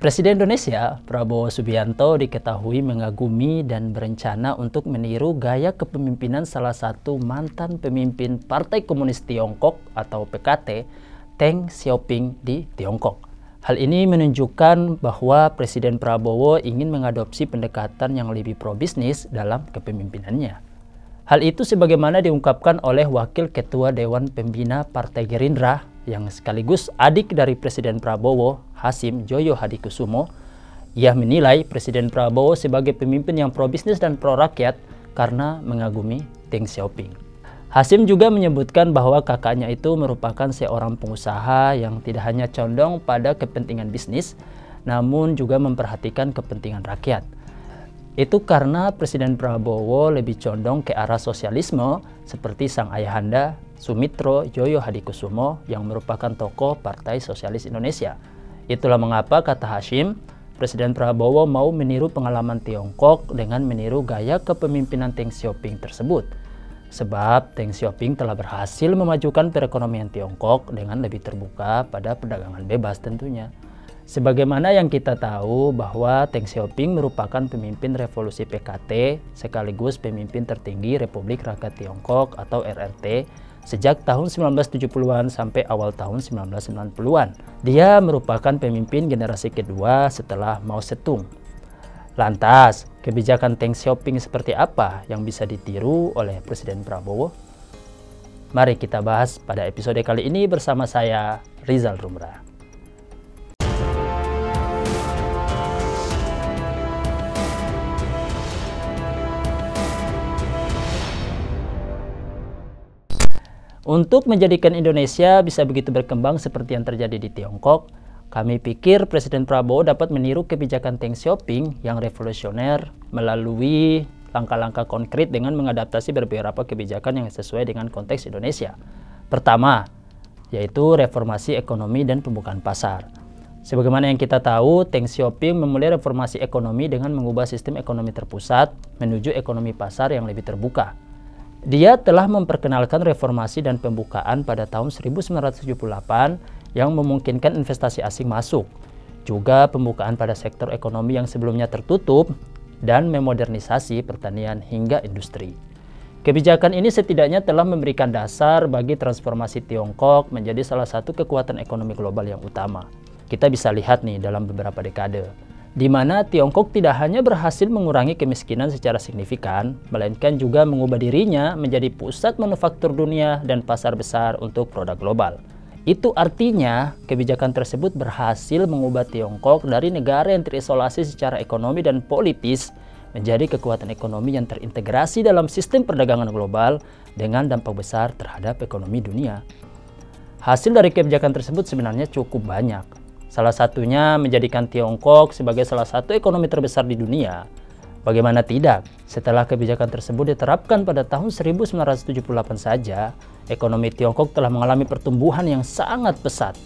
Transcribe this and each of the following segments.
Presiden Indonesia, Prabowo Subianto, diketahui mengagumi dan berencana untuk meniru gaya kepemimpinan salah satu mantan pemimpin Partai Komunis Tiongkok atau PKT, Deng Xiaoping di Tiongkok. Hal ini menunjukkan bahwa Presiden Prabowo ingin mengadopsi pendekatan yang lebih pro-bisnis dalam kepemimpinannya. Hal itu sebagaimana diungkapkan oleh Wakil Ketua Dewan Pembina Partai Gerindra yang sekaligus adik dari Presiden Prabowo, Hasim Joyo Hadikusumo. Ia menilai Presiden Prabowo sebagai pemimpin yang pro-bisnis dan pro-rakyat karena mengagumi Deng Xiaoping. Hasim juga menyebutkan bahwa kakaknya itu merupakan seorang pengusaha yang tidak hanya condong pada kepentingan bisnis, namun juga memperhatikan kepentingan rakyat. Itu karena Presiden Prabowo lebih condong ke arah sosialisme seperti sang ayahanda Sumitro Joyo Hadikusumo yang merupakan tokoh Partai Sosialis Indonesia. Itulah mengapa, kata Hasim, Presiden Prabowo mau meniru pengalaman Tiongkok dengan meniru gaya kepemimpinan Deng Xiaoping tersebut. Sebab Deng Xiaoping telah berhasil memajukan perekonomian Tiongkok dengan lebih terbuka pada perdagangan bebas tentunya. Sebagaimana yang kita tahu bahwa Deng Xiaoping merupakan pemimpin revolusi PKT sekaligus pemimpin tertinggi Republik Rakyat Tiongkok atau RRT sejak tahun 1970-an sampai awal tahun 1990-an. Dia merupakan pemimpin generasi kedua setelah Mao Zedong. Lantas, kebijakan Deng Xiaoping seperti apa yang bisa ditiru oleh Presiden Prabowo? Mari kita bahas pada episode kali ini bersama saya, Rizal Rumrah. Untuk menjadikan Indonesia bisa begitu berkembang seperti yang terjadi di Tiongkok, kami pikir Presiden Prabowo dapat meniru kebijakan Deng Xiaoping yang revolusioner melalui langkah-langkah konkret dengan mengadaptasi beberapa kebijakan yang sesuai dengan konteks Indonesia. Pertama, yaitu reformasi ekonomi dan pembukaan pasar. Sebagaimana yang kita tahu, Deng Xiaoping memulai reformasi ekonomi dengan mengubah sistem ekonomi terpusat menuju ekonomi pasar yang lebih terbuka. Dia telah memperkenalkan reformasi dan pembukaan pada tahun 1978 yang memungkinkan investasi asing masuk, juga pembukaan pada sektor ekonomi yang sebelumnya tertutup, dan memodernisasi pertanian hingga industri. Kebijakan ini setidaknya telah memberikan dasar bagi transformasi Tiongkok menjadi salah satu kekuatan ekonomi global yang utama. Kita bisa lihat nih dalam beberapa dekade, di mana Tiongkok tidak hanya berhasil mengurangi kemiskinan secara signifikan, melainkan juga mengubah dirinya menjadi pusat manufaktur dunia dan pasar besar untuk produk global. Itu artinya kebijakan tersebut berhasil mengubah Tiongkok dari negara yang terisolasi secara ekonomi dan politis menjadi kekuatan ekonomi yang terintegrasi dalam sistem perdagangan global dengan dampak besar terhadap ekonomi dunia. Hasil dari kebijakan tersebut sebenarnya cukup banyak. Salah satunya menjadikan Tiongkok sebagai salah satu ekonomi terbesar di dunia. Bagaimana tidak, setelah kebijakan tersebut diterapkan pada tahun 1978 saja, ekonomi Tiongkok telah mengalami pertumbuhan yang sangat pesat.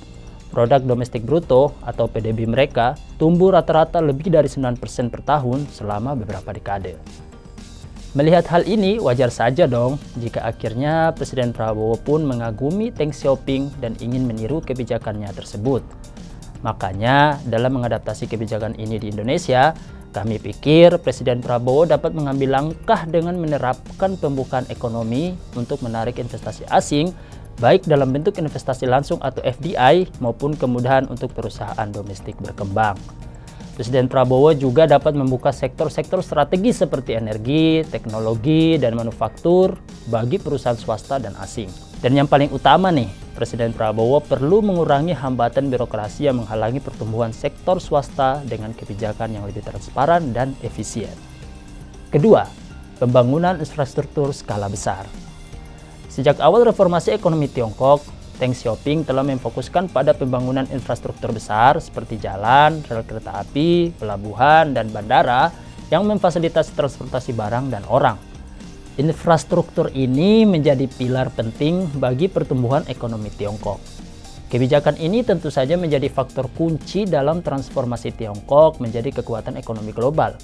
Produk domestik bruto atau PDB mereka tumbuh rata-rata lebih dari 9% per tahun selama beberapa dekade. Melihat hal ini, wajar saja dong jika akhirnya Presiden Prabowo pun mengagumi Deng Xiaoping dan ingin meniru kebijakannya tersebut. Makanya, dalam mengadaptasi kebijakan ini di Indonesia, kami pikir Presiden Prabowo dapat mengambil langkah dengan menerapkan pembukaan ekonomi untuk menarik investasi asing, baik dalam bentuk investasi langsung atau FDI maupun kemudahan untuk perusahaan domestik berkembang. Presiden Prabowo juga dapat membuka sektor-sektor strategis seperti energi, teknologi, dan manufaktur bagi perusahaan swasta dan asing. Dan yang paling utama nih, Presiden Prabowo perlu mengurangi hambatan birokrasi yang menghalangi pertumbuhan sektor swasta dengan kebijakan yang lebih transparan dan efisien. Kedua, pembangunan infrastruktur skala besar. Sejak awal reformasi ekonomi Tiongkok, Deng Xiaoping telah memfokuskan pada pembangunan infrastruktur besar seperti jalan, rel kereta api, pelabuhan, dan bandara yang memfasilitasi transportasi barang dan orang. Infrastruktur ini menjadi pilar penting bagi pertumbuhan ekonomi Tiongkok. Kebijakan ini tentu saja menjadi faktor kunci dalam transformasi Tiongkok menjadi kekuatan ekonomi global,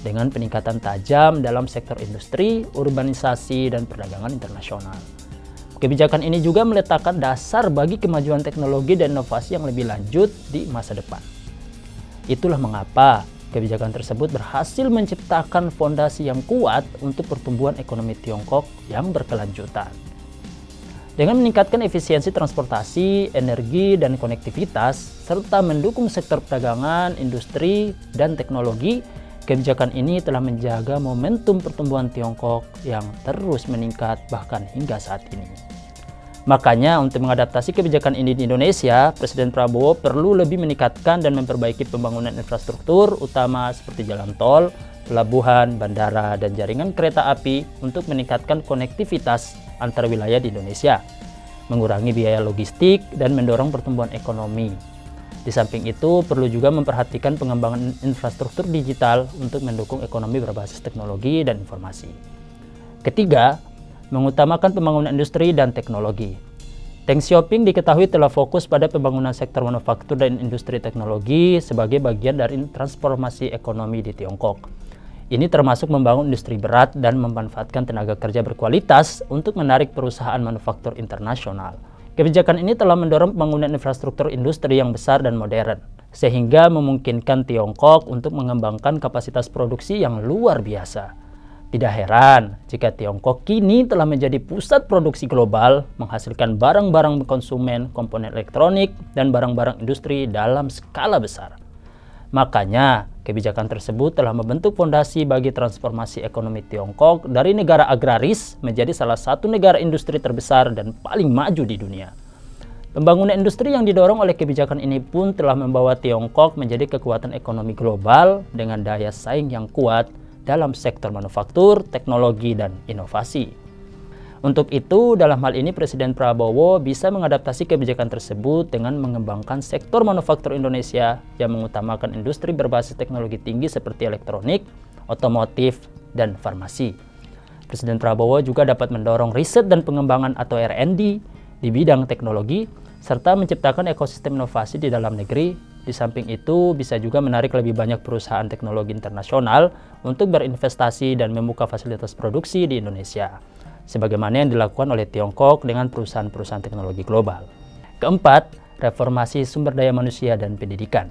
dengan peningkatan tajam dalam sektor industri, urbanisasi, dan perdagangan internasional. Kebijakan ini juga meletakkan dasar bagi kemajuan teknologi dan inovasi yang lebih lanjut di masa depan. Itulah mengapa kebijakan tersebut berhasil menciptakan fondasi yang kuat untuk pertumbuhan ekonomi Tiongkok yang berkelanjutan. Dengan meningkatkan efisiensi transportasi, energi, dan konektivitas, serta mendukung sektor perdagangan, industri, dan teknologi, kebijakan ini telah menjaga momentum pertumbuhan Tiongkok yang terus meningkat bahkan hingga saat ini. Makanya untuk mengadaptasi kebijakan ini di Indonesia, Presiden Prabowo perlu lebih meningkatkan dan memperbaiki pembangunan infrastruktur utama seperti jalan tol, pelabuhan, bandara, dan jaringan kereta api untuk meningkatkan konektivitas antar wilayah di Indonesia, mengurangi biaya logistik, dan mendorong pertumbuhan ekonomi. Di samping itu, perlu juga memperhatikan pengembangan infrastruktur digital untuk mendukung ekonomi berbasis teknologi dan informasi. Ketiga, mengutamakan pembangunan industri dan teknologi. Deng Xiaoping diketahui telah fokus pada pembangunan sektor manufaktur dan industri teknologi sebagai bagian dari transformasi ekonomi di Tiongkok. Ini termasuk membangun industri berat dan memanfaatkan tenaga kerja berkualitas untuk menarik perusahaan manufaktur internasional. Kebijakan ini telah mendorong pembangunan infrastruktur industri yang besar dan modern, sehingga memungkinkan Tiongkok untuk mengembangkan kapasitas produksi yang luar biasa. Tidak heran jika Tiongkok kini telah menjadi pusat produksi global, menghasilkan barang-barang konsumen, komponen elektronik, dan barang-barang industri dalam skala besar. Makanya, kebijakan tersebut telah membentuk fondasi bagi transformasi ekonomi Tiongkok dari negara agraris menjadi salah satu negara industri terbesar dan paling maju di dunia. Pembangunan industri yang didorong oleh kebijakan ini pun telah membawa Tiongkok menjadi kekuatan ekonomi global dengan daya saing yang kuat dalam sektor manufaktur, teknologi, dan inovasi. Untuk itu, dalam hal ini Presiden Prabowo bisa mengadaptasi kebijakan tersebut dengan mengembangkan sektor manufaktur Indonesia yang mengutamakan industri berbasis teknologi tinggi seperti elektronik, otomotif, dan farmasi. Presiden Prabowo juga dapat mendorong riset dan pengembangan atau R&D di bidang teknologi, serta menciptakan ekosistem inovasi di dalam negeri. Di samping itu, bisa juga menarik lebih banyak perusahaan teknologi internasional untuk berinvestasi dan membuka fasilitas produksi di Indonesia, sebagaimana yang dilakukan oleh Tiongkok dengan perusahaan-perusahaan teknologi global. Keempat, reformasi sumber daya manusia dan pendidikan.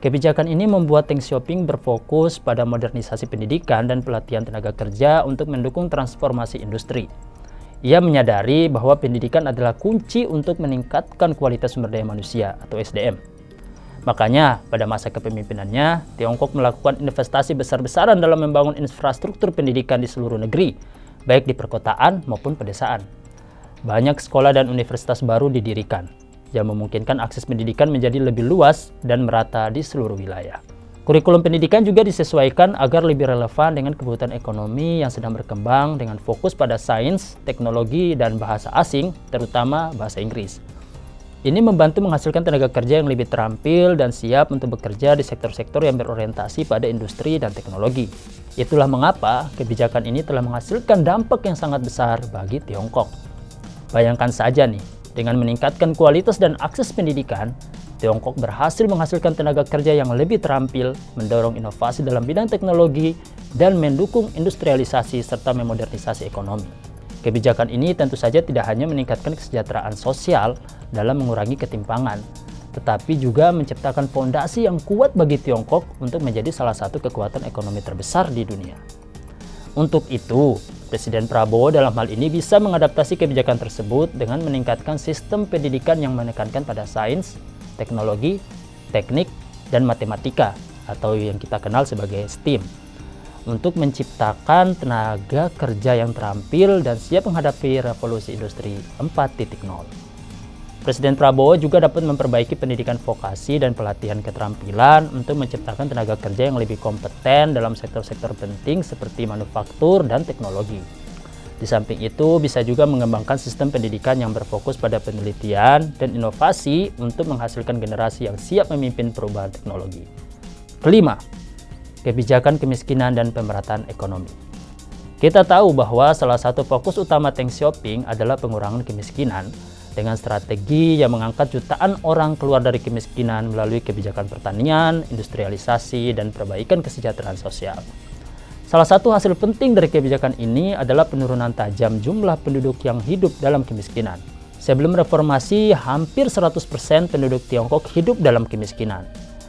Kebijakan ini membuat Deng Xiaoping berfokus pada modernisasi pendidikan dan pelatihan tenaga kerja untuk mendukung transformasi industri. Ia menyadari bahwa pendidikan adalah kunci untuk meningkatkan kualitas sumber daya manusia atau SDM. Makanya, pada masa kepemimpinannya, Tiongkok melakukan investasi besar-besaran dalam membangun infrastruktur pendidikan di seluruh negeri, baik di perkotaan maupun pedesaan. Banyak sekolah dan universitas baru didirikan, yang memungkinkan akses pendidikan menjadi lebih luas dan merata di seluruh wilayah. Kurikulum pendidikan juga disesuaikan agar lebih relevan dengan kebutuhan ekonomi yang sedang berkembang dengan fokus pada sains, teknologi, dan bahasa asing, terutama bahasa Inggris. Ini membantu menghasilkan tenaga kerja yang lebih terampil dan siap untuk bekerja di sektor-sektor yang berorientasi pada industri dan teknologi. Itulah mengapa kebijakan ini telah menghasilkan dampak yang sangat besar bagi Tiongkok. Bayangkan saja nih, dengan meningkatkan kualitas dan akses pendidikan, Tiongkok berhasil menghasilkan tenaga kerja yang lebih terampil, mendorong inovasi dalam bidang teknologi, dan mendukung industrialisasi serta memodernisasi ekonomi. Kebijakan ini tentu saja tidak hanya meningkatkan kesejahteraan sosial dalam mengurangi ketimpangan, tetapi juga menciptakan fondasi yang kuat bagi Tiongkok untuk menjadi salah satu kekuatan ekonomi terbesar di dunia. Untuk itu, Presiden Prabowo dalam hal ini bisa mengadaptasi kebijakan tersebut dengan meningkatkan sistem pendidikan yang menekankan pada sains, teknologi, teknik, dan matematika atau yang kita kenal sebagai STEAM, untuk menciptakan tenaga kerja yang terampil dan siap menghadapi revolusi industri 4.0. Presiden Prabowo juga dapat memperbaiki pendidikan vokasi dan pelatihan keterampilan untuk menciptakan tenaga kerja yang lebih kompeten dalam sektor-sektor penting seperti manufaktur dan teknologi. Di samping itu, bisa juga mengembangkan sistem pendidikan yang berfokus pada penelitian dan inovasi untuk menghasilkan generasi yang siap memimpin perubahan teknologi. Kelima, kebijakan kemiskinan dan pemerataan ekonomi. Kita tahu bahwa salah satu fokus utama Deng Xiaoping adalah pengurangan kemiskinan dengan strategi yang mengangkat jutaan orang keluar dari kemiskinan melalui kebijakan pertanian, industrialisasi, dan perbaikan kesejahteraan sosial. Salah satu hasil penting dari kebijakan ini adalah penurunan tajam jumlah penduduk yang hidup dalam kemiskinan. Sebelum reformasi, hampir 100% penduduk Tiongkok hidup dalam kemiskinan.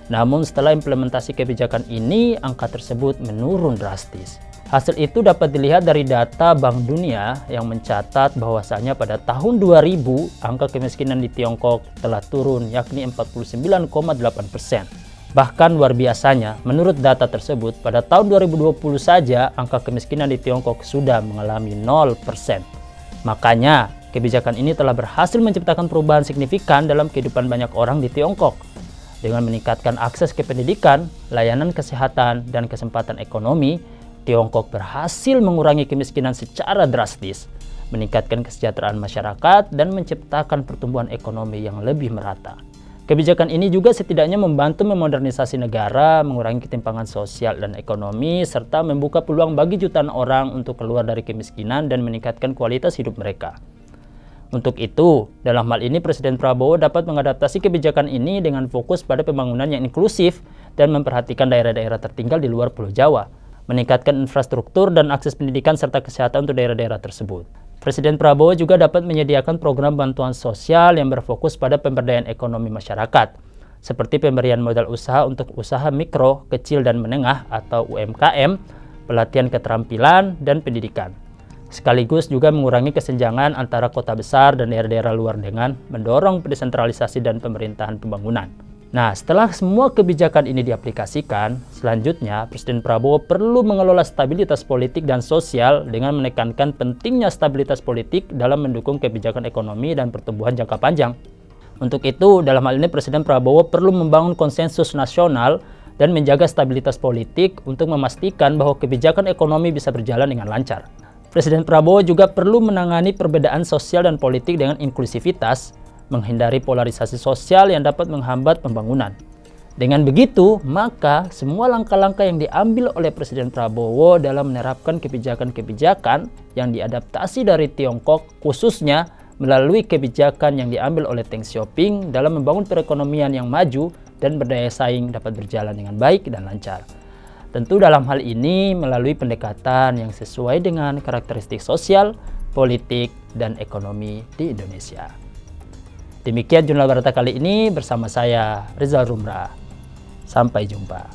Namun setelah implementasi kebijakan ini, angka tersebut menurun drastis. Hasil itu dapat dilihat dari data Bank Dunia yang mencatat bahwasanya pada tahun 2000 angka kemiskinan di Tiongkok telah turun yakni 49,8%. Bahkan luar biasanya, menurut data tersebut pada tahun 2020 saja angka kemiskinan di Tiongkok sudah mengalami 0%. Makanya, kebijakan ini telah berhasil menciptakan perubahan signifikan dalam kehidupan banyak orang di Tiongkok. Dengan meningkatkan akses ke pendidikan, layanan kesehatan, dan kesempatan ekonomi, Tiongkok berhasil mengurangi kemiskinan secara drastis, meningkatkan kesejahteraan masyarakat, dan menciptakan pertumbuhan ekonomi yang lebih merata. Kebijakan ini juga setidaknya membantu memodernisasi negara, mengurangi ketimpangan sosial dan ekonomi, serta membuka peluang bagi jutaan orang untuk keluar dari kemiskinan dan meningkatkan kualitas hidup mereka. Untuk itu, dalam hal ini Presiden Prabowo dapat mengadaptasi kebijakan ini dengan fokus pada pembangunan yang inklusif dan memperhatikan daerah-daerah tertinggal di luar Pulau Jawa, meningkatkan infrastruktur dan akses pendidikan serta kesehatan untuk daerah-daerah tersebut. Presiden Prabowo juga dapat menyediakan program bantuan sosial yang berfokus pada pemberdayaan ekonomi masyarakat, seperti pemberian modal usaha untuk usaha mikro, kecil, dan menengah atau UMKM, pelatihan keterampilan, dan pendidikan. Sekaligus juga mengurangi kesenjangan antara kota besar dan daerah-daerah luar dengan mendorong desentralisasi dan pemerintahan pembangunan. Nah, setelah semua kebijakan ini diaplikasikan, selanjutnya Presiden Prabowo perlu mengelola stabilitas politik dan sosial dengan menekankan pentingnya stabilitas politik dalam mendukung kebijakan ekonomi dan pertumbuhan jangka panjang. Untuk itu, dalam hal ini Presiden Prabowo perlu membangun konsensus nasional dan menjaga stabilitas politik untuk memastikan bahwa kebijakan ekonomi bisa berjalan dengan lancar. Presiden Prabowo juga perlu menangani perbedaan sosial dan politik dengan inklusivitas, menghindari polarisasi sosial yang dapat menghambat pembangunan. Dengan begitu, maka semua langkah-langkah yang diambil oleh Presiden Prabowo dalam menerapkan kebijakan-kebijakan yang diadaptasi dari Tiongkok, khususnya melalui kebijakan yang diambil oleh Deng Xiaoping dalam membangun perekonomian yang maju dan berdaya saing dapat berjalan dengan baik dan lancar. Tentu dalam hal ini melalui pendekatan yang sesuai dengan karakteristik sosial, politik, dan ekonomi di Indonesia. Demikian jurnal Barata kali ini bersama saya Rizal Rumrah. Sampai jumpa.